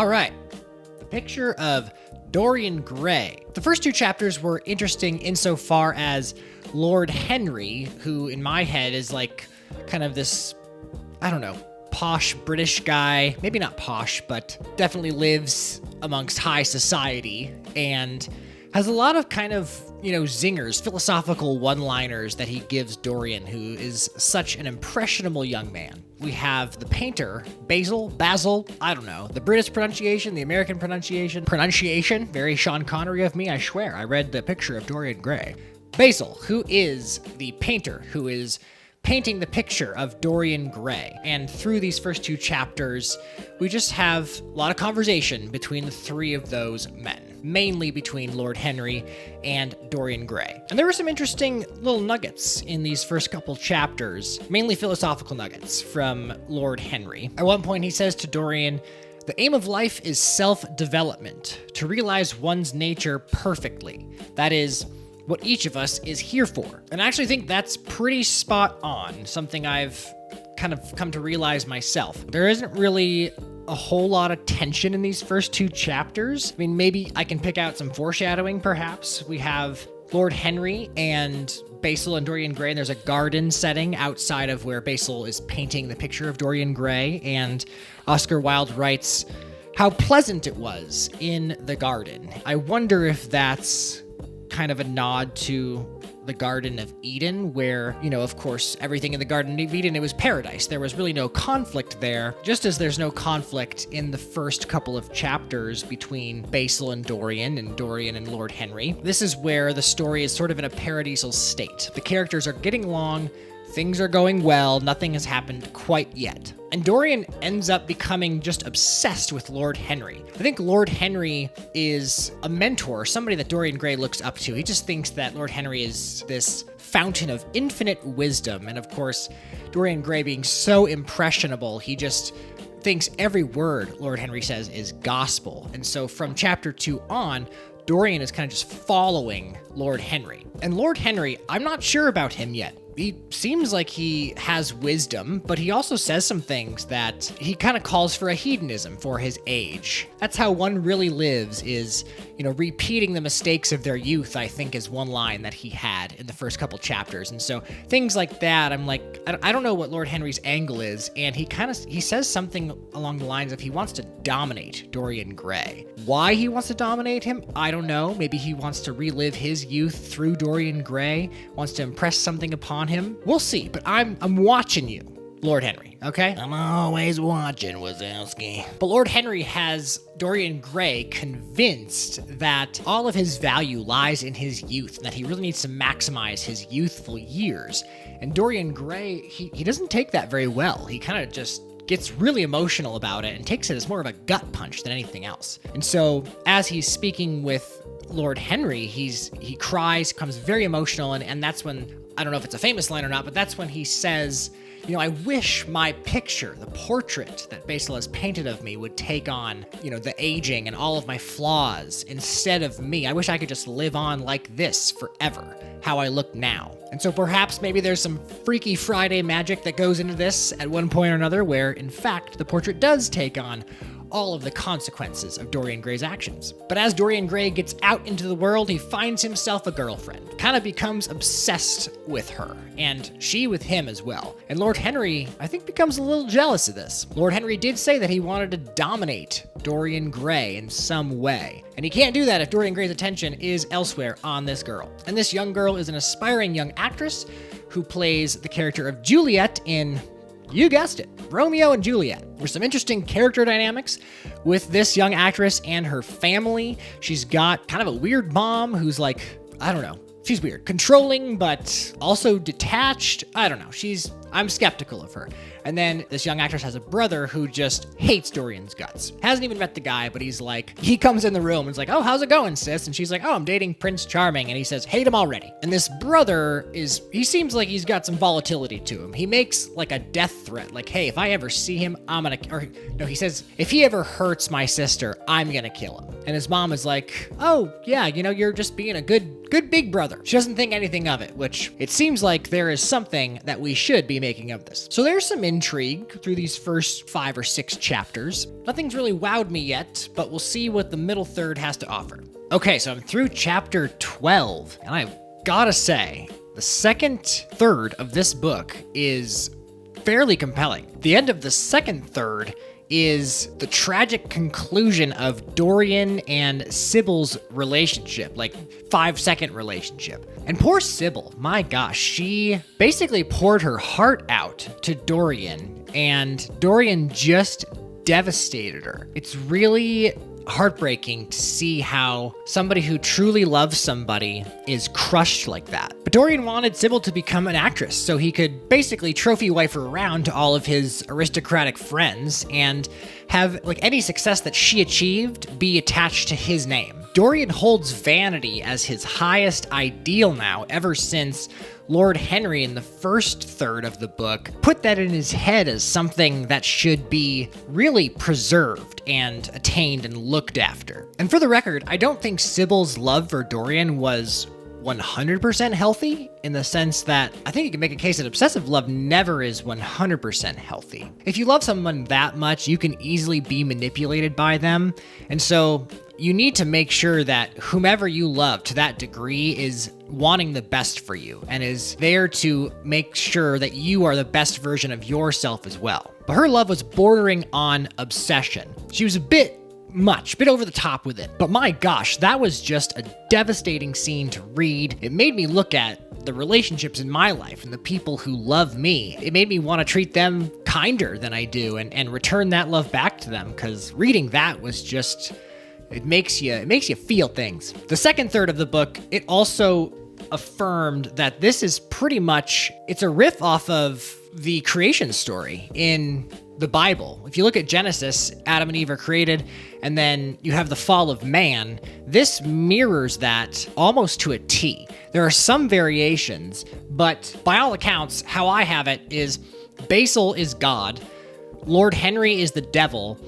All right. The Picture of Dorian Gray. The first two chapters were interesting insofar as Lord Henry, who in my head is like kind of this, I don't know, posh British guy. Maybe not posh, but definitely lives amongst high society and has a lot of kind of, zingers, philosophical one-liners that he gives Dorian, who is such an impressionable young man. We have the painter, Basil, I don't know, the British pronunciation, the American pronunciation, very Sean Connery of me, I swear. I read The Picture of Dorian Gray. Basil, who is the painter, who is painting the picture of Dorian Gray. And through these first two chapters, we just have a lot of conversation between the three of those men, mainly between Lord Henry and Dorian Gray. And there were some interesting little nuggets in these first couple chapters, mainly philosophical nuggets from Lord Henry. At one point, he says to Dorian, "The aim of life is self-development, to realize one's nature perfectly. That is what each of us is here for." And I actually think that's pretty spot on, something I've kind of come to realize myself. There isn't really a whole lot of tension in these first two chapters. I mean, maybe I can pick out some foreshadowing, perhaps. We have Lord Henry and Basil and Dorian Gray, and there's a garden setting outside of where Basil is painting the picture of Dorian Gray, and Oscar Wilde writes how pleasant it was in the garden. I wonder if that's kind of a nod to the Garden of Eden, where, of course, everything in the Garden of Eden, it was paradise. There was really no conflict there, just as there's no conflict in the first couple of chapters between Basil and Dorian and Lord Henry. This is where the story is sort of in a paradisal state. The characters are getting along, things are going well, nothing has happened quite yet. And Dorian ends up becoming just obsessed with Lord Henry. I think Lord Henry is a mentor, somebody that Dorian Gray looks up to. He just thinks that Lord Henry is this fountain of infinite wisdom. And of course, Dorian Gray being so impressionable, he just thinks every word Lord Henry says is gospel. And so from chapter 2 on, Dorian is kind of just following Lord Henry. And Lord Henry, I'm not sure about him yet. He seems like he has wisdom, but he also says some things that he kind of calls for a hedonism for his age. That's how one really lives, is, repeating the mistakes of their youth, I think, is one line that he had in the first couple chapters. And so things like that, I'm like, I don't know what Lord Henry's angle is. And he says something along the lines of he wants to dominate Dorian Gray. Why he wants to dominate him, I don't know. Maybe he wants to relive his youth through Dorian Gray, wants to impress something upon him. We'll see, but I'm watching you, Lord Henry, okay? I'm always watching, Wazowski. But Lord Henry has Dorian Gray convinced that all of his value lies in his youth, and that he really needs to maximize his youthful years. And Dorian Gray, he doesn't take that very well. He kind of just gets really emotional about it and takes it as more of a gut punch than anything else. And so as he's speaking with Lord Henry, he cries, becomes very emotional, and that's when, I don't know if it's a famous line or not, but that's when he says, I wish my picture, the portrait that Basil has painted of me, would take on, the aging and all of my flaws instead of me. I wish I could just live on like this forever, how I look now. And so perhaps maybe there's some Freaky Friday magic that goes into this at one point or another, where in fact the portrait does take on all of the consequences of Dorian Gray's actions. But as Dorian Gray gets out into the world, he finds himself a girlfriend, kind of becomes obsessed with her, and she with him as well. And Lord Henry, I think, becomes a little jealous of this. Lord Henry did say that he wanted to dominate Dorian Gray in some way, and he can't do that if Dorian Gray's attention is elsewhere on this girl. And this young girl is an aspiring young actress who plays the character of Juliet in, you guessed it, Romeo and Juliet. There's some interesting character dynamics with this young actress and her family. She's got kind of a weird mom who's like, I don't know, she's weird. Controlling, but also detached. I don't know. I'm skeptical of her. And then this young actress has a brother who just hates Dorian's guts. Hasn't even met the guy, but he comes in the room and is like, "Oh, how's it going, sis?" And she's like, "Oh, I'm dating Prince Charming." And he says, "Hate him already." And this brother he seems like he's got some volatility to him. He makes like a death threat, like, "Hey, if I ever see him, he says, if he ever hurts my sister, I'm gonna kill him." And his mom is like, "Oh, yeah, you're just being a good Good big brother. She doesn't think anything of it, which it seems like there is something that we should be making of this. So there's some intrigue through these first 5 or 6 chapters. Nothing's really wowed me yet, but we'll see what the middle third has to offer. Okay, so I'm through chapter 12, and I've gotta say, the second third of this book is fairly compelling. The end of the second third is the tragic conclusion of Dorian and Sibyl's relationship, like 5-second relationship. And poor Sibyl, my gosh, she basically poured her heart out to Dorian, and Dorian just devastated her. It's really heartbreaking to see how somebody who truly loves somebody is crushed like that. But Dorian wanted Sibyl to become an actress so he could basically trophy wife her around to all of his aristocratic friends and have like any success that she achieved be attached to his name. Dorian holds vanity as his highest ideal now, ever since Lord Henry in the first third of the book put that in his head as something that should be really preserved and attained and looked after. And for the record, I don't think Sibyl's love for Dorian was 100% healthy, in the sense that I think you can make a case that obsessive love never is 100% healthy. If you love someone that much, you can easily be manipulated by them, and so you need to make sure that whomever you love to that degree is wanting the best for you and is there to make sure that you are the best version of yourself as well. But her love was bordering on obsession. She was a bit over the top with it. But my gosh, that was just a devastating scene to read. It made me look at the relationships in my life and the people who love me. It made me want to treat them kinder than I do and return that love back to them, because reading that was just, it makes you feel things. The second third of the book, it also affirmed that this is pretty much, it's a riff off of the creation story in the Bible. If you look at Genesis, Adam and Eve are created, and then you have the fall of man. This mirrors that almost to a T. There are some variations, but by all accounts, how I have it is Basil is God, Lord Henry is the devil,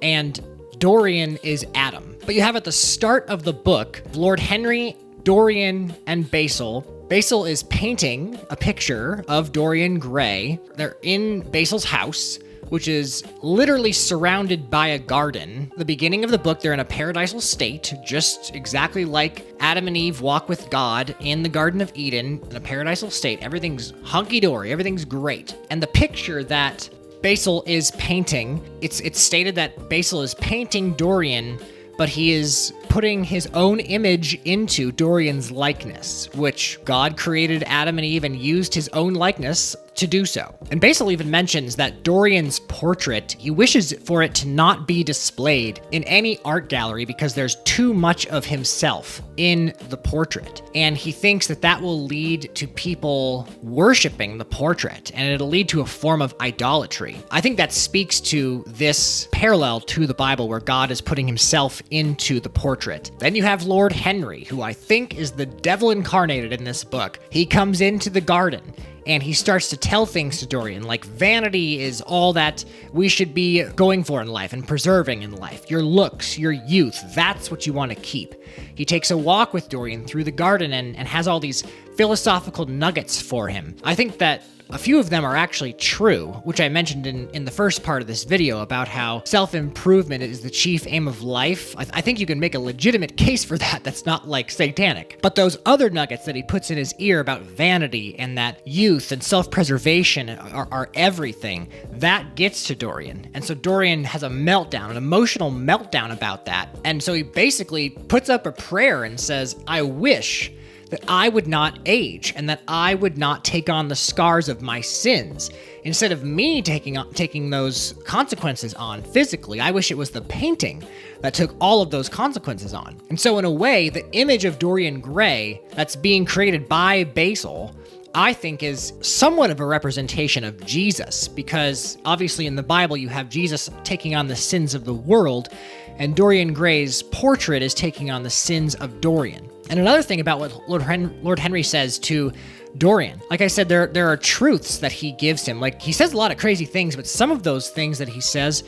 and Dorian is Adam. But you have at the start of the book, Lord Henry, Dorian, and Basil. Basil is painting a picture of Dorian Gray. They're in Basil's house, which is literally surrounded by a garden. The beginning of the book, they're in a paradisal state, just exactly like Adam and Eve walk with God in the Garden of Eden, in a paradisal state. Everything's hunky-dory, everything's great. And the picture that Basil is painting, it's stated that Basil is painting Dorian, but he is putting his own image into Dorian's likeness, which God created Adam and Eve and used his own likeness to do so. And Basil even mentions that Dorian's portrait, he wishes for it to not be displayed in any art gallery because there's too much of himself in the portrait. And he thinks that that will lead to people worshiping the portrait, and it'll lead to a form of idolatry. I think that speaks to this parallel to the Bible where God is putting himself into the portrait. Then you have Lord Henry, who I think is the devil incarnated in this book. He comes into the garden and he starts to tell things to Dorian, like vanity is all that we should be going for in life and preserving in life. Your looks, your youth, that's what you want to keep. He takes a walk with Dorian through the garden and has all these philosophical nuggets for him. I think that a few of them are actually true, which I mentioned in the first part of this video about how self-improvement is the chief aim of life. I think you can make a legitimate case for that that's not like satanic. But those other nuggets that he puts in his ear about vanity and that youth and self-preservation are everything, that gets to Dorian. And so Dorian has a meltdown, an emotional meltdown about that. And so he basically puts up a prayer and says, I wish that I would not age and that I would not take on the scars of my sins. Instead of me taking those consequences on physically, I wish it was the painting that took all of those consequences on. And so in a way, the image of Dorian Gray that's being created by Basil, I think is somewhat of a representation of Jesus, because obviously in the Bible you have Jesus taking on the sins of the world, and Dorian Gray's portrait is taking on the sins of Dorian. And another thing about what Lord Henry says to Dorian, like I said, there are truths that he gives him. Like, he says a lot of crazy things, but some of those things that he says,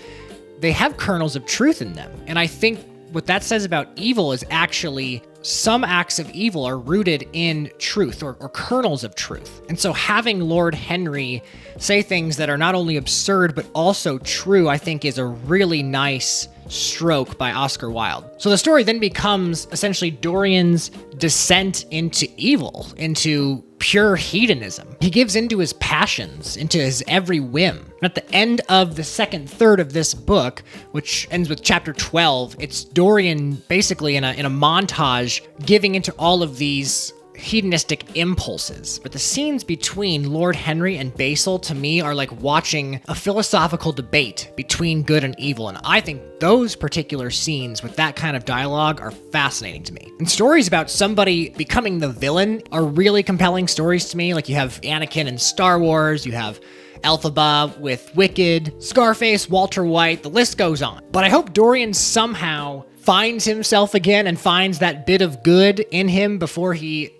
they have kernels of truth in them. And I think what that says about evil is actually some acts of evil are rooted in truth or kernels of truth. And so having Lord Henry say things that are not only absurd, but also true, I think is a really nice stroke by Oscar Wilde. So the story then becomes essentially Dorian's descent into evil, into pure hedonism. He gives into his passions, into his every whim. And at the end of the second third of this book, which ends with chapter 12, it's Dorian basically in a montage giving into all of these hedonistic impulses. But the scenes between Lord Henry and Basil, to me, are like watching a philosophical debate between good and evil. And I think those particular scenes with that kind of dialogue are fascinating to me. And stories about somebody becoming the villain are really compelling stories to me. Like you have Anakin in Star Wars, you have Elphaba with Wicked, Scarface, Walter White, the list goes on. But I hope Dorian somehow finds himself again and finds that bit of good in him before he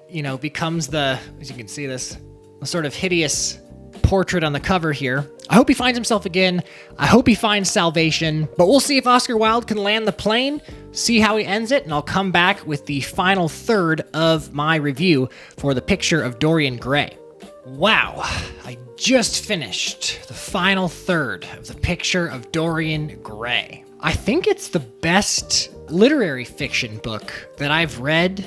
becomes the, as you can see this, the sort of hideous portrait on the cover here. I hope he finds himself again. I hope he finds salvation, but we'll see if Oscar Wilde can land the plane, see how he ends it, and I'll come back with the final third of my review for The Picture of Dorian Gray. Wow, I just finished the final third of The Picture of Dorian Gray. I think it's the best literary fiction book that I've read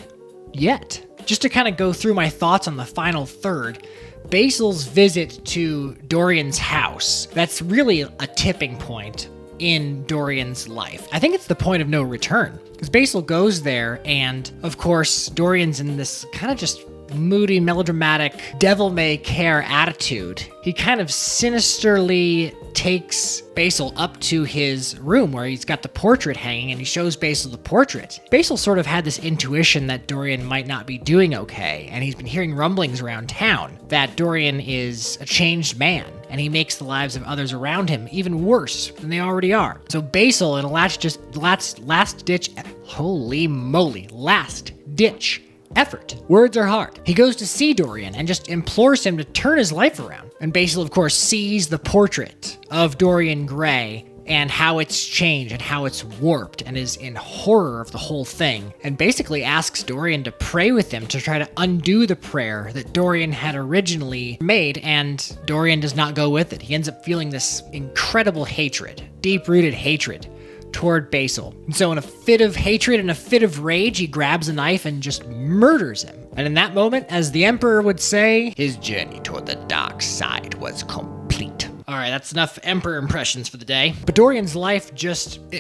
yet. Just to kind of go through my thoughts on the final third, Basil's visit to Dorian's house, that's really a tipping point in Dorian's life. I think it's the point of no return, because Basil goes there, and of course, Dorian's in this kind of just moody, melodramatic, devil-may-care attitude. He kind of sinisterly takes Basil up to his room where he's got the portrait hanging, and he shows Basil the portrait. Basil sort of had this intuition that Dorian might not be doing okay, and he's been hearing rumblings around town that Dorian is a changed man, and he makes the lives of others around him even worse than they already are. So Basil, in a last-ditch effort. Words are hard. He goes to see Dorian and just implores him to turn his life around. And Basil, of course, sees the portrait of Dorian Gray and how it's changed and how it's warped, and is in horror of the whole thing, and basically asks Dorian to pray with him to try to undo the prayer that Dorian had originally made, and Dorian does not go with it. He ends up feeling this incredible hatred, deep-rooted hatred toward Basil. And so in a fit of hatred and a fit of rage, he grabs a knife and just murders him. And in that moment, as the Emperor would say, his journey toward the dark side was complete. All right, that's enough Emperor impressions for the day. But Dorian's life it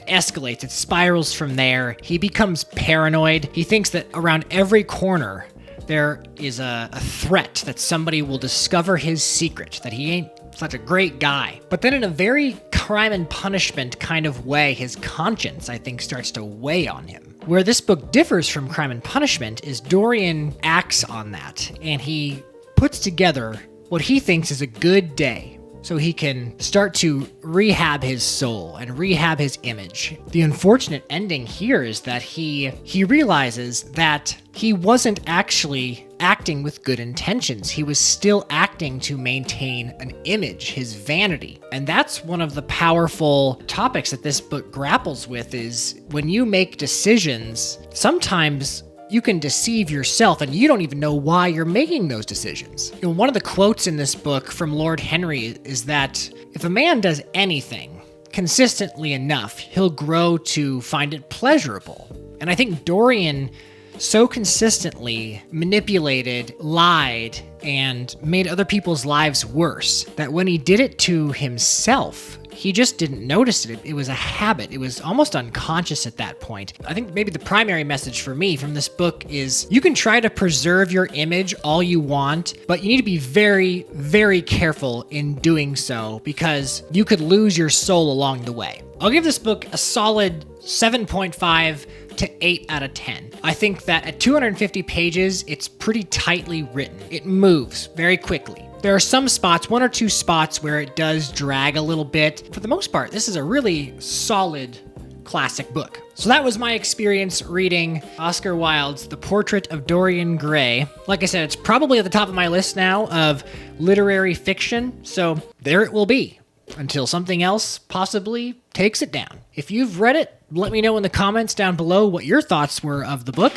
escalates. It spirals from there. He becomes paranoid. He thinks that around every corner, there is a threat that somebody will discover his secret, that he ain't such a great guy. But then in a very crime and punishment kind of way, his conscience, I think, starts to weigh on him. Where this book differs from Crime and Punishment is Dorian acts on that, and he puts together what he thinks is a good day so he can start to rehab his soul and rehab his image. The unfortunate ending here is that he realizes that he wasn't actually acting with good intentions. He was still acting to maintain an image, his vanity. And that's one of the powerful topics that this book grapples with, is when you make decisions, sometimes you can deceive yourself and you don't even know why you're making those decisions. One of the quotes in this book from Lord Henry is that if a man does anything consistently enough, he'll grow to find it pleasurable. And I think Dorian so consistently manipulated, lied, and made other people's lives worse that when he did it to himself, he just didn't notice it. It was a habit. It was almost unconscious at that point. I think maybe the primary message for me from this book is you can try to preserve your image all you want, but you need to be very, very careful in doing so, because you could lose your soul along the way. I'll give this book a solid 7.5 to 8 out of 10. I think that at 250 pages, it's pretty tightly written. It moves very quickly. There are some spots, one or two spots, where it does drag a little bit. For the most part, this is a really solid classic book. So that was my experience reading Oscar Wilde's The Portrait of Dorian Gray. Like I said, it's probably at the top of my list now of literary fiction, so there it will be. until something else possibly takes it down. If you've read it, let me know in the comments down below what your thoughts were of the book.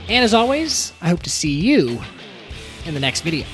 And as always, I hope to see you in the next video.